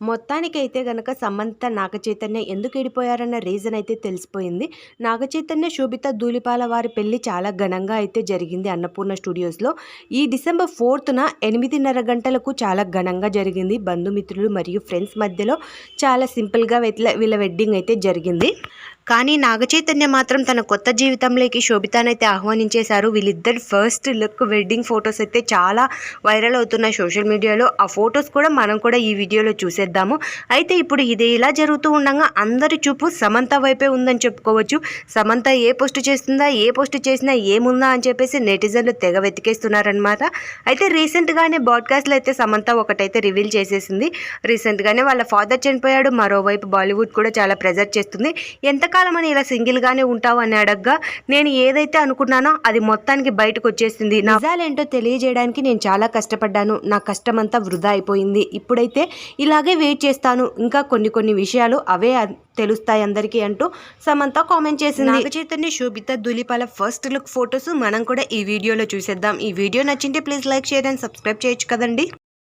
మొత్తానికైతే గనక సమంత నాగచైతన్య ఎందుకు విడిపోయారన్న రీజన్ అయితే తెలిసిపోయింది. నాగచైతన్య శోభిత ధూళిపాల వారి పెళ్లి చాలా ఘనంగా అయితే జరిగింది అన్నపూర్ణ స్టూడియోస్లో. ఈ డిసెంబర్ 4న 8:30 గంటలకు చాలా ఘనంగా జరిగింది. బంధుమిత్రులు మరియు ఫ్రెండ్స్ మధ్యలో చాలా సింపుల్గా వీళ్ళ వెడ్డింగ్ అయితే జరిగింది. కానీ నాగచైతన్య మాత్రం తన కొత్త జీవితంలోకి శోభితానైతే ఆహ్వానించేశారు. వీళ్ళిద్దరు ఫస్ట్ లుక్ వెడ్డింగ్ ఫొటోస్ అయితే చాలా వైరల్ అవుతున్నాయి సోషల్ మీడియాలో. ఆ ఫొటోస్ కూడా మనం కూడా ఈ వీడియోలో చూసేద్దాము. అయితే ఇప్పుడు ఇది ఇలా జరుగుతూ ఉండగా అందరి చూపు సమంత వైపే ఉందని చెప్పుకోవచ్చు. సమంత ఏ పోస్ట్ చేస్తుందా, ఏ పోస్ట్ చేసినా ఏముందా అని చెప్పేసి నెటిజన్లు తెగ వెతికేస్తున్నారనమాట. అయితే రీసెంట్గానే బ్రాడ్కాస్ట్లో అయితే సమంత ఒకటైతే రివీల్ చేసేసింది. రీసెంట్గానే వాళ్ళ ఫాదర్ చనిపోయాడు. మరోవైపు బాలీవుడ్ కూడా చాలా ప్రెజర్ చేస్తుంది. ఎంతకాలం అని ఇలా సింగిల్గానే ఉంటావు అని అడగ్గా నేను ఏదైతే అనుకున్నానో అది మొత్తానికి బయటకు వచ్చేసింది. నిజాలేంటో తెలియజేయడానికి నేను చాలా కష్టపడ్డాను. నా కష్టమంతా వృధా అయిపోయింది. ఇప్పుడైతే ఇలాగే వెయిట్ చేస్తాను. ఇంకా కొన్ని విషయాలు అవే తెలుస్తాయి అందరికీ అంటూ సమంత కామెంట్ చేసింది. Naga Chaitanya Sobhita Dhulipala first look photos మనం కూడా ఈ వీడియోలో చూసేద్దాం. ఈ వీడియో నచ్చింటే please like, share and subscribe చేయొచ్చు కదండి.